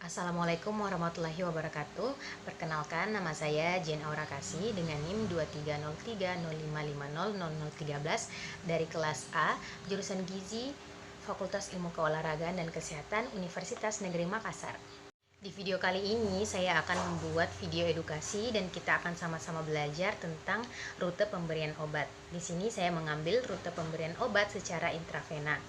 Assalamualaikum warahmatullahi wabarakatuh. Perkenalkan, nama saya Jen Aura Kasih dengan NIM 230305500013 dari kelas A, jurusan Gizi, Fakultas Ilmu Keolahragaan dan Kesehatan, Universitas Negeri Makassar. Di video kali ini saya akan membuat video edukasi dan kita akan sama-sama belajar tentang rute pemberian obat. Di sini saya mengambil rute pemberian obat secara intravena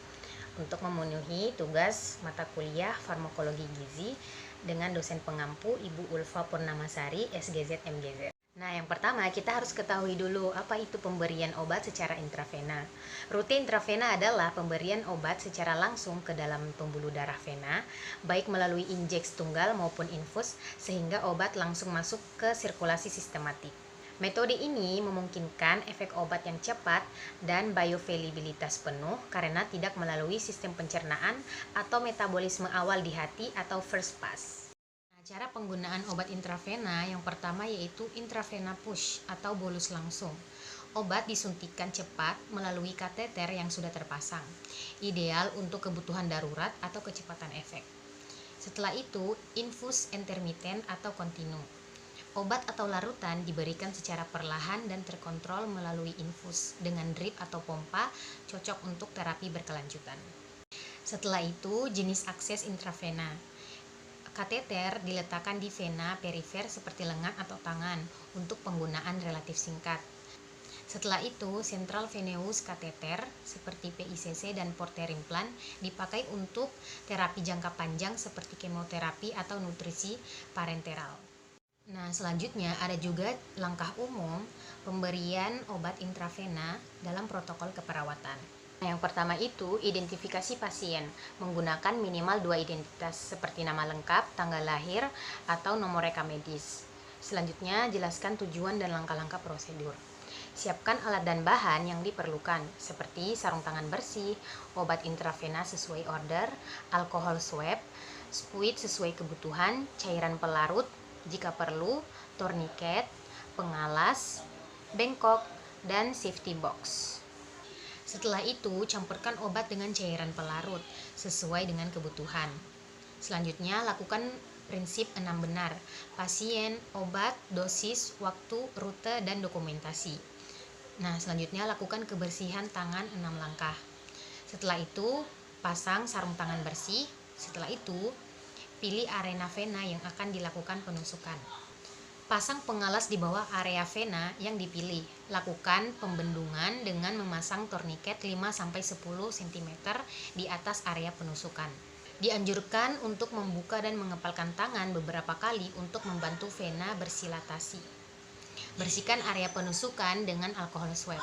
untuk memenuhi tugas mata kuliah farmakologi gizi dengan dosen pengampu Ibu Ulfa Purnamasari, SGZ MGZ. Nah, yang pertama kita harus ketahui dulu apa itu pemberian obat secara intravena. Rute intravena adalah pemberian obat secara langsung ke dalam pembuluh darah vena, baik melalui injeks tunggal maupun infus, sehingga obat langsung masuk ke sirkulasi sistematik. Metode ini memungkinkan efek obat yang cepat dan bioavailabilitas penuh karena tidak melalui sistem pencernaan atau metabolisme awal di hati atau first pass. Cara penggunaan obat intravena yang pertama yaitu intravena push atau bolus langsung. Obat disuntikan cepat melalui kateter yang sudah terpasang, ideal untuk kebutuhan darurat atau kecepatan efek. Setelah itu, infus intermiten atau kontinu. Obat atau larutan diberikan secara perlahan dan terkontrol melalui infus dengan drip atau pompa, cocok untuk terapi berkelanjutan. Setelah itu, jenis akses intravena. Kateter diletakkan di vena perifer seperti lengan atau tangan untuk penggunaan relatif singkat. Setelah itu, central venous kateter seperti PICC dan porter implant dipakai untuk terapi jangka panjang seperti kemoterapi atau nutrisi parenteral. Nah, selanjutnya ada juga langkah umum pemberian obat intravena dalam protokol keperawatan. Nah, yang pertama itu identifikasi pasien menggunakan minimal 2 identitas seperti nama lengkap, tanggal lahir, atau nomor rekam medis. Selanjutnya, jelaskan tujuan dan langkah-langkah prosedur. Siapkan alat dan bahan yang diperlukan seperti sarung tangan bersih, obat intravena sesuai order, alkohol swab, spuit sesuai kebutuhan, cairan pelarut, jika perlu, torniket, pengalas, bengkok, dan safety box. Setelah itu, campurkan obat dengan cairan pelarut sesuai dengan kebutuhan. Selanjutnya, lakukan prinsip 6 benar: pasien, obat, dosis, waktu, rute, dan dokumentasi. Nah, selanjutnya lakukan kebersihan tangan 6 langkah. Setelah itu, pasang sarung tangan bersih. Setelah itu, pilih arena vena yang akan dilakukan penusukan. Pasang pengalas di bawah area vena yang dipilih. Lakukan pembendungan dengan memasang torniket 5-10 cm di atas area penusukan. Dianjurkan untuk membuka dan mengepalkan tangan beberapa kali untuk membantu vena bersilatasi. Bersihkan area penusukan dengan alkohol swab.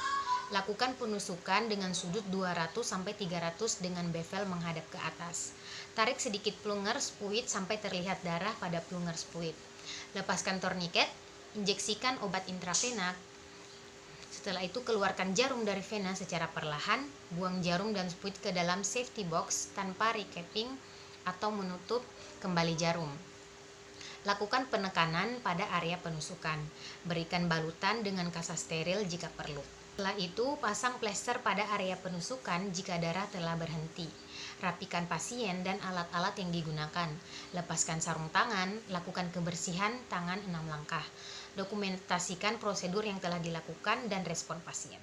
Lakukan penusukan dengan sudut 200-300 dengan bevel menghadap ke atas. Tarik sedikit plunger spuit sampai terlihat darah pada plunger spuit. Lepaskan torniket, injeksikan obat intravena. Setelah itu keluarkan jarum dari vena secara perlahan, buang jarum dan spuit ke dalam safety box tanpa recapping atau menutup kembali jarum. Lakukan penekanan pada area penusukan. Berikan balutan dengan kasa steril jika perlu. Setelah itu, pasang plester pada area penusukan jika darah telah berhenti. Rapikan pasien dan alat-alat yang digunakan. Lepaskan sarung tangan, lakukan kebersihan tangan 6 langkah. Dokumentasikan prosedur yang telah dilakukan dan respon pasien.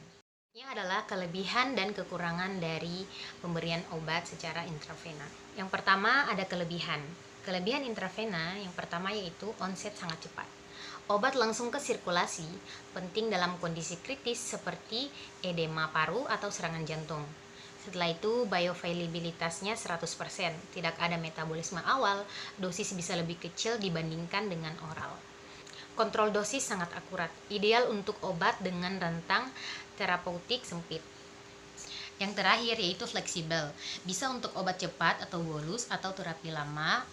Ini adalah kelebihan dan kekurangan dari pemberian obat secara intravena. Yang pertama ada kelebihan. Kelebihan intravena yang pertama yaitu onset sangat cepat. Obat langsung ke sirkulasi, penting dalam kondisi kritis seperti edema paru atau serangan jantung. Setelah itu bioavailabilitasnya 100%, tidak ada metabolisme awal, dosis bisa lebih kecil dibandingkan dengan oral. Kontrol dosis sangat akurat, ideal untuk obat dengan rentang terapeutik sempit. Yang terakhir yaitu fleksibel, bisa untuk obat cepat atau bolus atau terapi lama,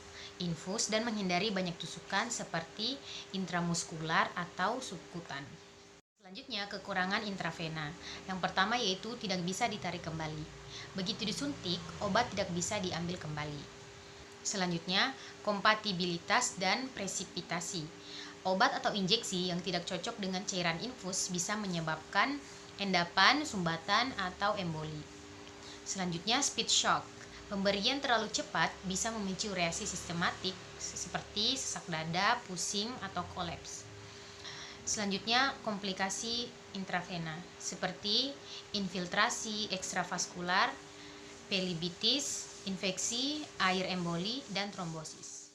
infus, dan menghindari banyak tusukan seperti intramuskular atau subkutan. Selanjutnya, kekurangan intravena. Yang pertama yaitu tidak bisa ditarik kembali. Begitu disuntik, obat tidak bisa diambil kembali. Selanjutnya, kompatibilitas dan presipitasi. Obat atau injeksi yang tidak cocok dengan cairan infus bisa menyebabkan endapan, sumbatan, atau emboli. Selanjutnya, speed shock. Pemberian terlalu cepat bisa memicu reaksi sistematik seperti sesak dada, pusing, atau kolaps. Selanjutnya, komplikasi intravena seperti infiltrasi ekstravaskular, pelibitis, infeksi, air emboli, dan trombosis.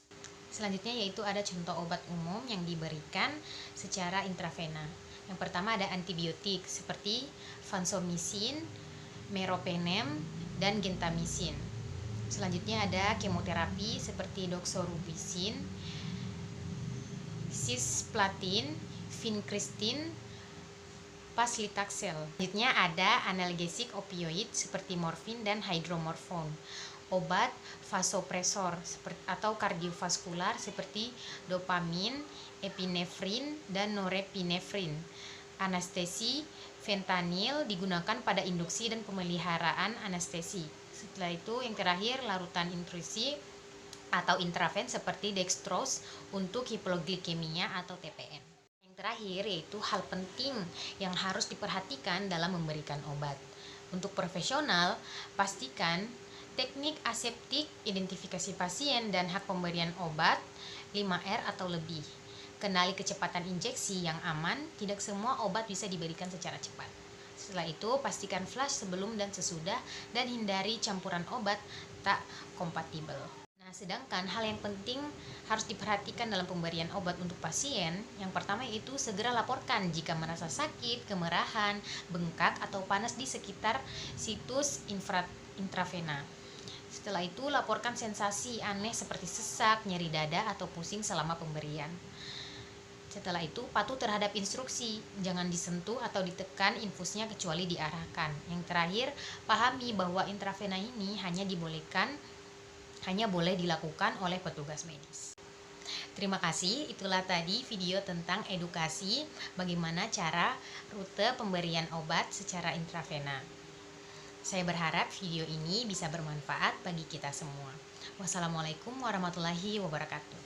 Selanjutnya yaitu ada contoh obat umum yang diberikan secara intravena. Yang pertama ada antibiotik seperti vancomycin, meropenem, dan gentamicin. Selanjutnya ada kemoterapi seperti doxorubicin, cisplatin, vincristin, paclitaxel. Selanjutnya ada analgesik opioid seperti morfin dan hidromorphone. Obat vasopresor atau kardiovaskular seperti dopamin, epinefrin, dan norepinefrin. Anestesi fentanyl digunakan pada induksi dan pemeliharaan anestesi. Setelah itu yang terakhir larutan intrusi atau intraven seperti dextrose untuk hipoglikemia atau TPN. Yang terakhir yaitu hal penting yang harus diperhatikan dalam memberikan obat. Untuk profesional, pastikan teknik aseptik, identifikasi pasien, dan hak pemberian obat 5R atau lebih. Kenali kecepatan injeksi yang aman, tidak semua obat bisa diberikan secara cepat. Setelah itu, pastikan flush sebelum dan sesudah dan hindari campuran obat tak kompatibel. Nah, sedangkan hal yang penting harus diperhatikan dalam pemberian obat untuk pasien, yang pertama yaitu segera laporkan jika merasa sakit, kemerahan, bengkak, atau panas di sekitar situs intravena. Setelah itu, laporkan sensasi aneh seperti sesak, nyeri dada, atau pusing selama pemberian. Setelah itu, patuh terhadap instruksi, jangan disentuh atau ditekan infusnya kecuali diarahkan. Yang terakhir, pahami bahwa intravena ini hanya boleh dilakukan oleh petugas medis. Terima kasih, itulah tadi video tentang edukasi bagaimana cara rute pemberian obat secara intravena. Saya berharap video ini bisa bermanfaat bagi kita semua. Wassalamualaikum warahmatullahi wabarakatuh.